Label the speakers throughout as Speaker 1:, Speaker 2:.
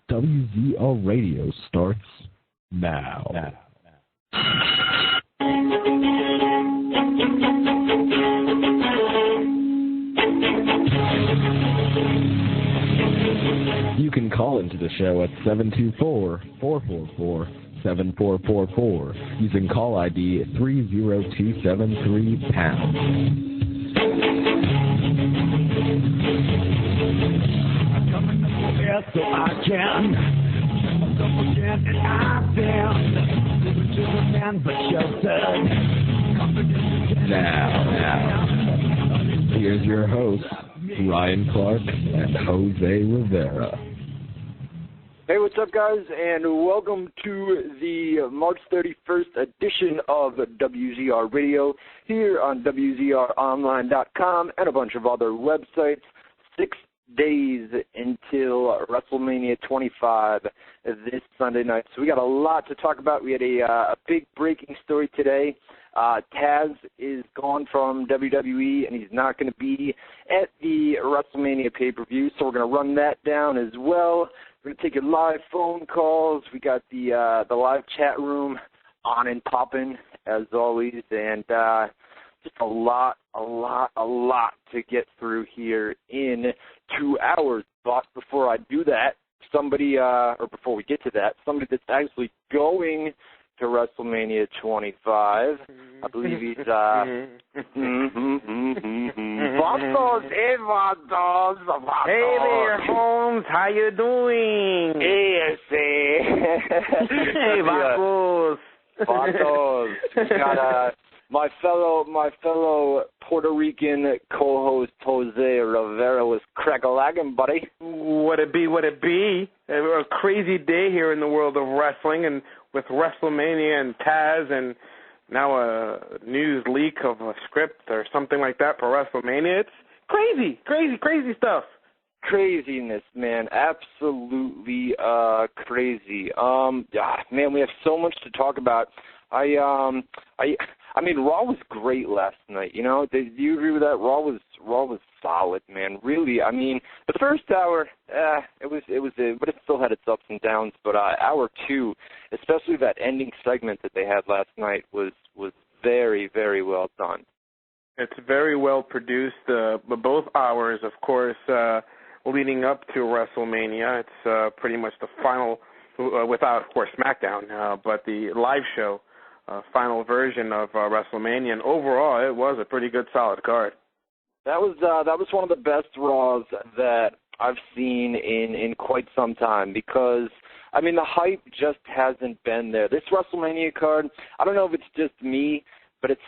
Speaker 1: WZR Radio starts now. You can call into the show at 724-444-7444 using call ID 30273#. I'm coming up here so I can. I'm up again and I've been living to the man but sheltered. Now, here's your host, Ryan Clark and Jose Rivera.
Speaker 2: Hey, what's up, guys, and welcome to the March 31st edition of WZR Radio here on WZROnline.com and a bunch of other websites. 6 days until WrestleMania 25 this Sunday night. So we got a lot to talk about. We had a big breaking story today. Taz is gone from WWE, and he's not going to be at the WrestleMania pay-per-view, so we're going to run that down as well. We're going to take your live phone calls. We got the live chat room on and popping, as always, and just a lot to get through here in 2 hours. But before I do that, before we get to that, somebody that's actually going to WrestleMania 25. I believe he's Vatos.
Speaker 3: Hey there, Holmes. How you doing?
Speaker 2: Hey,
Speaker 3: Hey, Vatos.
Speaker 2: Vatos. We got my fellow Puerto Rican co-host Jose Rivera was crack-a-lagging, buddy.
Speaker 3: What it be? A crazy day here in the world of wrestling, and with WrestleMania and Taz, and now a news leak of a script or something like that for WrestleMania. It's crazy stuff.
Speaker 2: Craziness, man. Absolutely crazy. Man, we have so much to talk about. I mean, Raw was great last night. You know, do you agree with that? Raw was solid, man. Really, I mean, the first hour, it was, but it still had its ups and downs. But hour two, especially that ending segment that they had last night, was very, very well done.
Speaker 3: It's very well produced. Both hours, of course, leading up to WrestleMania. It's pretty much the final, without, of course, SmackDown, but the live show. Final version of WrestleMania, and overall, it was a pretty good, solid card.
Speaker 2: That was one of the best Raws that I've seen in quite some time, because I mean the hype just hasn't been there. This WrestleMania card, I don't know if it's just me, but it's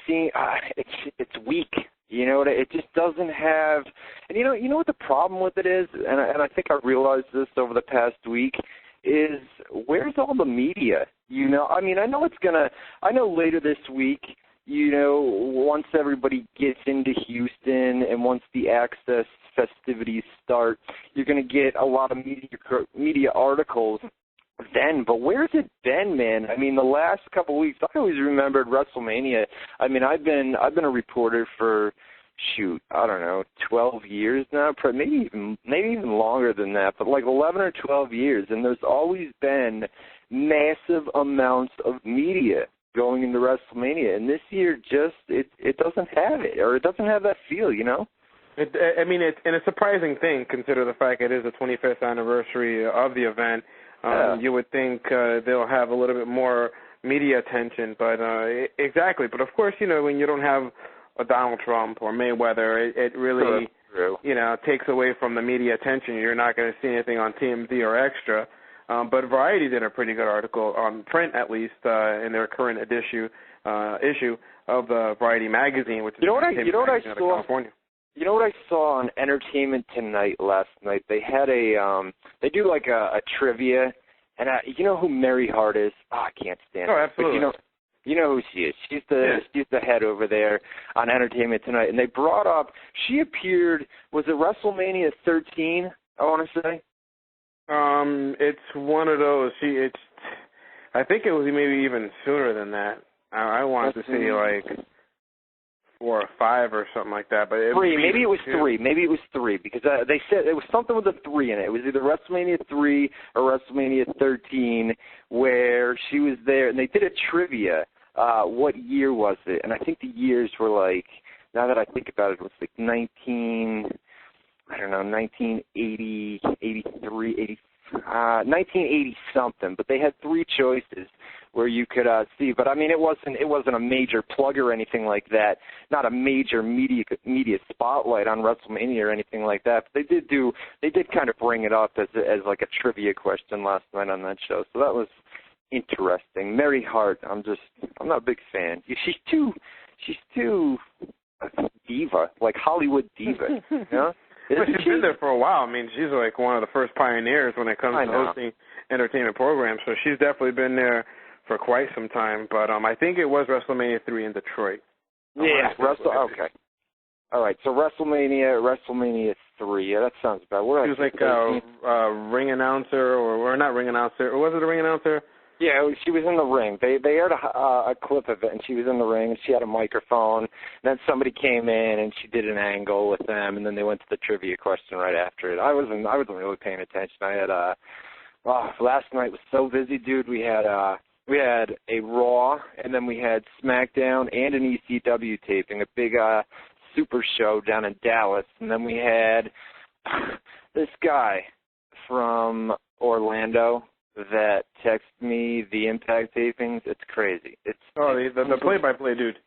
Speaker 2: weak. You know, it just doesn't have. And you know what the problem with it is, and I think I realized this over the past week, is where's all the media? You know, I mean, I know later this week, you know, once everybody gets into Houston and once the Access festivities start, you're going to get a lot of media articles then. But where's it been, man? I mean, the last couple of weeks, I always remembered WrestleMania. I mean, I've been a reporter for, I don't know, 12 years now, maybe even longer than that, but like 11 or 12 years, and there's always been massive amounts of media going into WrestleMania, and this year it doesn't have it, or it doesn't have that feel, you know?
Speaker 3: It's a surprising thing, consider the fact it is the 25th anniversary of the event. You would think they'll have a little bit more media attention, but exactly. But of course, you know, when you don't have a Donald Trump or Mayweather, it really, you know, takes away from the media attention. You're not going to see anything on TMZ or Extra. But Variety did a pretty good article, on print at least, in their current issue of the Variety magazine, which is California.
Speaker 2: You know what I saw on Entertainment Tonight last night? They had they do like a trivia, and you know who Mary Hart is? Oh, I can't stand her.
Speaker 3: Oh, absolutely.
Speaker 2: But you know who she is. She's the head over there on Entertainment Tonight, and they brought up, she appeared, was it WrestleMania 13, I want to say?
Speaker 3: It's one of those. I think it was maybe even sooner than that. I wanted to say like 4 or 5 or something like that. But
Speaker 2: maybe it was 3. Maybe it was 3 because they said it was something with a 3 in it. It was either WrestleMania 3 or WrestleMania 13 where she was there, and they did a trivia. What year was it? And I think the years were like, now that I think about it, it was like 1980, 83, 1980 something. But they had 3 choices where you could see. But I mean, it wasn't a major plug or anything like that. Not a major media spotlight on WrestleMania or anything like that. But they did kind of bring it up as like a trivia question last night on that show. So that was interesting. Mary Hart, I'm not a big fan. She's too diva, like Hollywood diva. You know?
Speaker 3: But she's been there for a while. I mean, she's like one of the first pioneers when it comes to hosting entertainment programs. So she's definitely been there for quite some time. But I think it was WrestleMania 3 in Detroit.
Speaker 2: Okay. All right. So WrestleMania 3. Yeah, that sounds bad. She
Speaker 3: was like a ring announcer, or not ring announcer. Or was it a ring announcer?
Speaker 2: Yeah, she was in the ring. They aired a clip of it, and she was in the ring, and she had a microphone. And then somebody came in, and she did an angle with them, and then they went to the trivia question right after it. I wasn't really paying attention. I had last night was so busy, dude. We had a Raw, and then we had SmackDown and an ECW taping, a big super show down in Dallas, and then we had this guy from Orlando that texted me the Impact tapings. It's crazy.
Speaker 3: The play-by-play dude.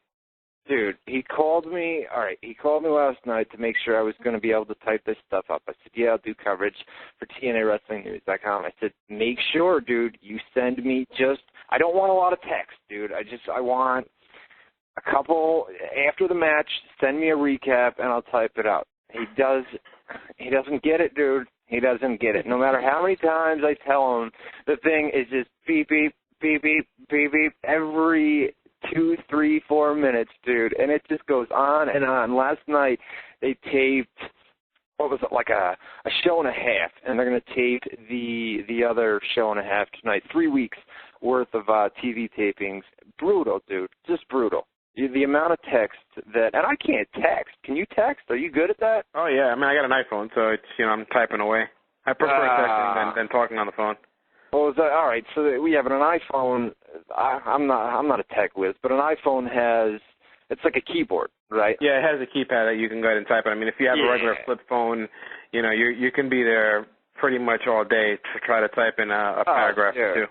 Speaker 2: Dude, he called me. All right, he called me last night to make sure I was going to be able to type this stuff up. I said, yeah, I'll do coverage for TNAWrestlingNews.com. I said, make sure, dude, you send me I don't want a lot of text, dude. I want a couple after the match. Send me a recap, and I'll type it out. He doesn't get it, dude. He doesn't get it. No matter how many times I tell him, the thing is just beep, beep, beep, beep, beep, beep, every 2, 3, 4 minutes, dude. And it just goes on and on. Last night they taped, what was it, like a show and a half, and they're going to tape the other show and a half tonight. 3 weeks worth of TV tapings. Brutal, dude. Just brutal. The amount of text and I can't text. Can you text? Are you good at that?
Speaker 3: Oh yeah, I mean I got an iPhone, so it's I'm typing away. I prefer texting than talking on the phone.
Speaker 2: Well, is that all right? So we have an iPhone. I'm not a tech whiz, but an iPhone it's like a keyboard, right?
Speaker 3: Yeah, it has a keypad that you can go ahead and type on. I mean, if you have a regular flip phone, you can be there pretty much all day to try to type in a paragraph or two.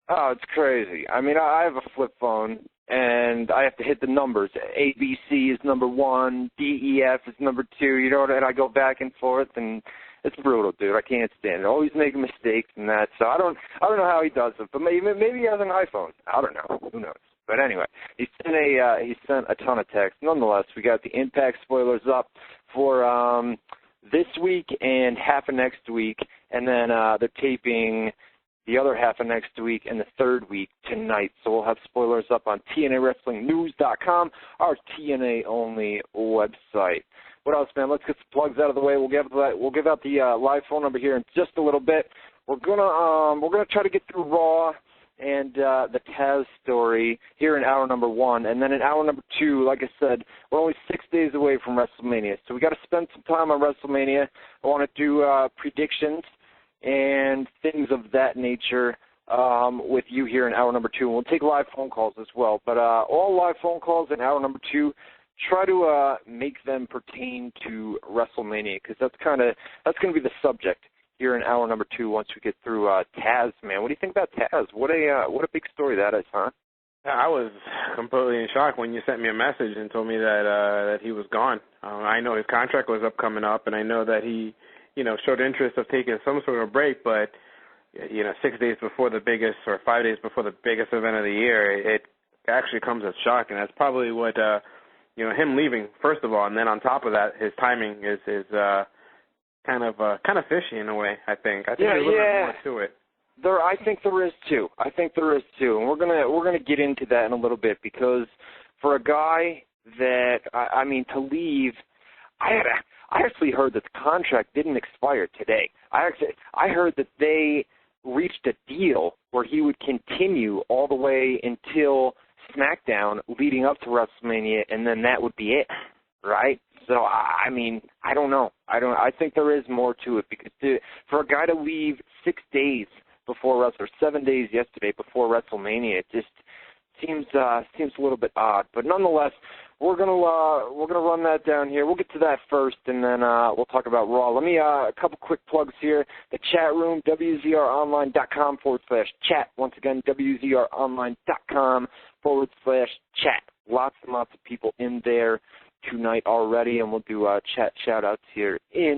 Speaker 2: Oh, it's crazy. I mean, I have a flip phone, and I have to hit the numbers. ABC is number 1, DEF is number 2, and I go back and forth, and it's brutal, dude. I can't stand it. Always making mistakes and that. So I don't know how he does it, but maybe he has an iPhone. I don't know. Who knows? But anyway, he sent a ton of text. Nonetheless, we got the Impact spoilers up for this week and half of next week, and then they're taping the other half of next week and the third week tonight. So we'll have spoilers up on TNAWrestlingNews.com, our TNA-only website. What else, man? Let's get some plugs out of the way. We'll give out the live phone number here in just a little bit. We're gonna try to get through Raw and the Taz story here in hour number 1, and then in hour number 2, like I said, we're only 6 days away from WrestleMania, so we got to spend some time on WrestleMania. I want to do predictions and things of that nature with you here in hour number 2. And we'll take live phone calls as well. But all live phone calls in hour number 2, try to make them pertain to WrestleMania, because that's going to be the subject here in hour number 2 once we get through Taz, man. What do you think about Taz? What a big story that is, huh?
Speaker 3: I was completely in shock when you sent me a message and told me that he was gone. I know his contract was coming up, and I know that he showed interest of taking some sort of break, but 6 days before the biggest, or 5 days before the biggest event of the year, it actually comes as shock, and that's probably what him leaving first of all, and then on top of that, his timing is kind of fishy in a way. I think there's a little bit more to it.
Speaker 2: I think there is too, and we're gonna get into that in a little bit, because for a guy that to leave, I actually heard that the contract didn't expire today. I heard that they reached a deal where he would continue all the way until SmackDown leading up to WrestleMania, and then that would be it, right? So, I mean, I don't know. I think there is more to it, because for a guy to leave 6 days before 7 days yesterday before WrestleMania, it just seems a little bit odd. But nonetheless, we're gonna run that down here. We'll get to that first, and then we'll talk about Raw. Let me a couple quick plugs here. The chat room, WZROnline.com/chat. Once again, WZROnline.com/chat. Lots and lots of people in there tonight already, and we'll do chat shout-outs here in